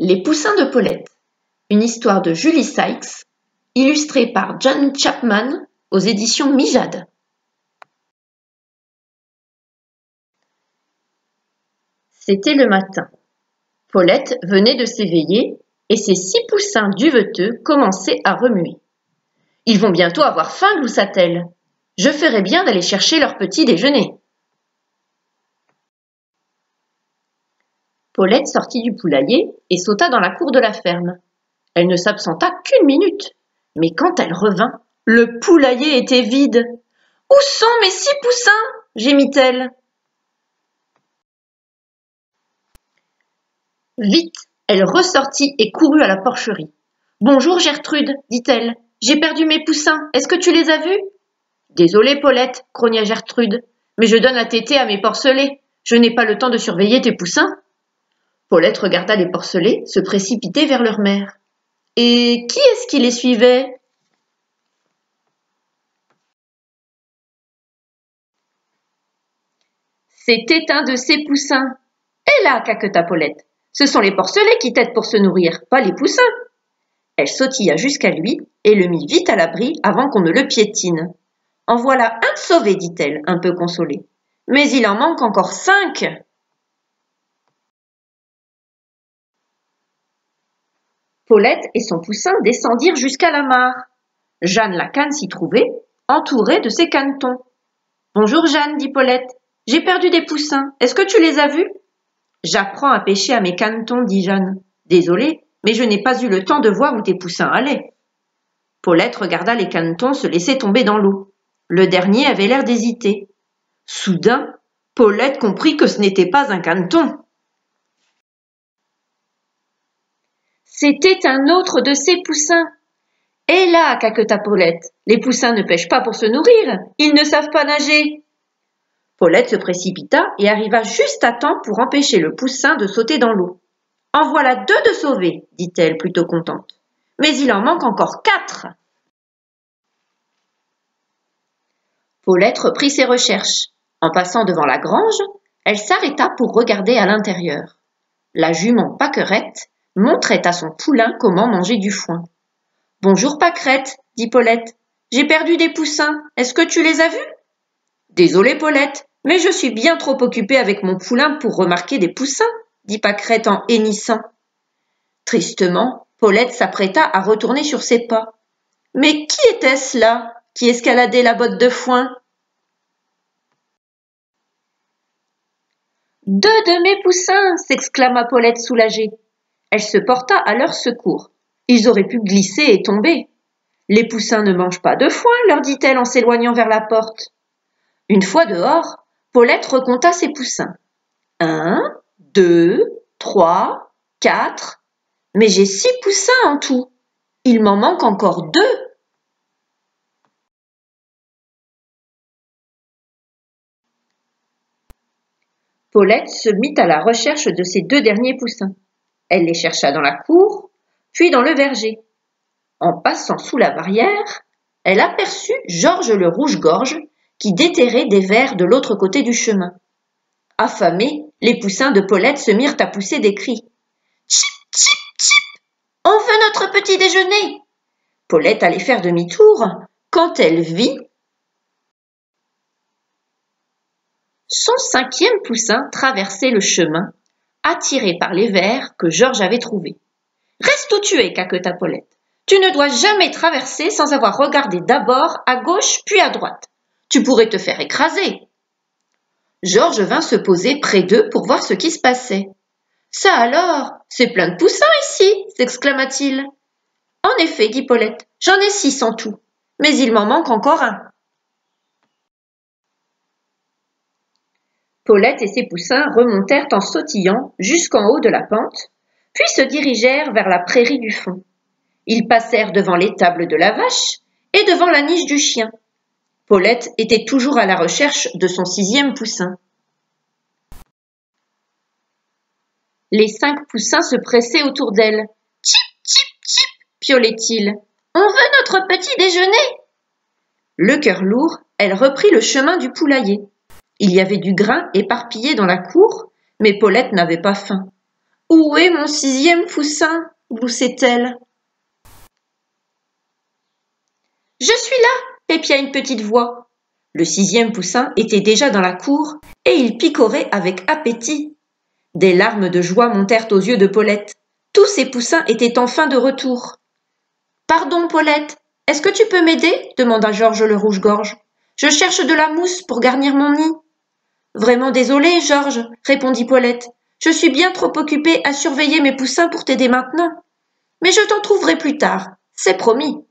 Les poussins de Paulette, une histoire de Julie Sykes, illustrée par John Chapman aux éditions Mijade. C'était le matin. Paulette venait de s'éveiller et ses 6 poussins duveteux commençaient à remuer. « Ils vont bientôt avoir faim, gloussa-t-elle. Je ferais bien d'aller chercher leur petit déjeuner. » Paulette sortit du poulailler et sauta dans la cour de la ferme. Elle ne s'absenta qu'1 minute, mais quand elle revint, le poulailler était vide. « Où sont mes 6 poussins ?» gémit-elle. Vite, elle ressortit et courut à la porcherie. « Bonjour Gertrude, dit-elle. J'ai perdu mes poussins. Est-ce que tu les as vus ?»« Désolée Paulette, grogna Gertrude, mais je donne la tétée à mes porcelets. Je n'ai pas le temps de surveiller tes poussins. » Paulette regarda les porcelets se précipiter vers leur mère. Et qui est-ce qui les suivait? C'était un de ses poussins. Et là, caqueta Paulette, ce sont les porcelets qui t'aident pour se nourrir, pas les poussins. Elle sautilla jusqu'à lui et le mit vite à l'abri avant qu'on ne le piétine. En voilà un sauvé, dit-elle, un peu consolée. Mais il en manque encore 5. Paulette et son poussin descendirent jusqu'à la mare. Jeanne la canne s'y trouvait, entourée de ses canetons. « Bonjour Jeanne, dit Paulette. J'ai perdu des poussins. Est-ce que tu les as vus ?»« J'apprends à pêcher à mes canetons, dit Jeanne. Désolée, mais je n'ai pas eu le temps de voir où tes poussins allaient. » Paulette regarda les canetons se laisser tomber dans l'eau. Le dernier avait l'air d'hésiter. Soudain, Paulette comprit que ce n'était pas un caneton. C'était un autre de ses poussins. « Et là, caqueta Paulette, les poussins ne pêchent pas pour se nourrir, ils ne savent pas nager. » Paulette se précipita et arriva juste à temps pour empêcher le poussin de sauter dans l'eau. « En voilà 2 de sauvés, dit-elle plutôt contente. Mais il en manque encore 4. » Paulette reprit ses recherches. En passant devant la grange, elle s'arrêta pour regarder à l'intérieur. La jument Pâquerette montrait à son poulain comment manger du foin. « Bonjour Pâquerette, dit Paulette. J'ai perdu des poussins. Est-ce que tu les as vus ?»« Désolée Paulette, mais je suis bien trop occupée avec mon poulain pour remarquer des poussins, dit Pâquerette en hennissant. Tristement, Paulette s'apprêta à retourner sur ses pas. Mais qui était-ce là qui escaladait la botte de foin ? « 2 de mes poussins !» s'exclama Paulette soulagée. Elle se porta à leur secours. Ils auraient pu glisser et tomber. « Les poussins ne mangent pas de foin, leur dit-elle en s'éloignant vers la porte. Une fois dehors, Paulette recompta ses poussins. 1, 2, 3, 4. Mais j'ai 6 poussins en tout. Il m'en manque encore 2. Paulette se mit à la recherche de ses 2 derniers poussins. Elle les chercha dans la cour, puis dans le verger. En passant sous la barrière, elle aperçut Georges le rouge-gorge qui déterrait des vers de l'autre côté du chemin. Affamés, les poussins de Paulette se mirent à pousser des cris. « Tchip, tchip, tchip ! On veut notre petit déjeuner !» Paulette allait faire demi-tour quand elle vit son 5e poussin traverser le chemin, attiré par les vers que Georges avait trouvés. « Reste où tu es, caqueta Paulette. Tu ne dois jamais traverser sans avoir regardé d'abord à gauche puis à droite. Tu pourrais te faire écraser. » Georges vint se poser près d'eux pour voir ce qui se passait. « Ça alors, c'est plein de poussins ici !» s'exclama-t-il. « En effet, dit Paulette, j'en ai 6 en tout, mais il m'en manque encore 1. » Paulette et ses poussins remontèrent en sautillant jusqu'en haut de la pente, puis se dirigèrent vers la prairie du fond. Ils passèrent devant l'étable de la vache et devant la niche du chien. Paulette était toujours à la recherche de son 6e poussin. Les 5 poussins se pressaient autour d'elle. « Tchip, tchip, tchip !» piaulait-il. « On veut notre petit déjeuner !» Le cœur lourd, elle reprit le chemin du poulailler. Il y avait du grain éparpillé dans la cour, mais Paulette n'avait pas faim. « Où est mon 6e poussin ?» gloussait-elle. « Je suis là !» pépia une petite voix. Le 6e poussin était déjà dans la cour et il picorait avec appétit. Des larmes de joie montèrent aux yeux de Paulette. Tous ses poussins étaient enfin de retour. « Pardon, Paulette, est-ce que tu peux m'aider ?» demanda Georges le rouge-gorge. « Je cherche de la mousse pour garnir mon nid. »« Vraiment désolée, Georges, » répondit Paulette. « Je suis bien trop occupée à surveiller mes poussins pour t'aider maintenant. Mais je t'en trouverai plus tard, c'est promis. »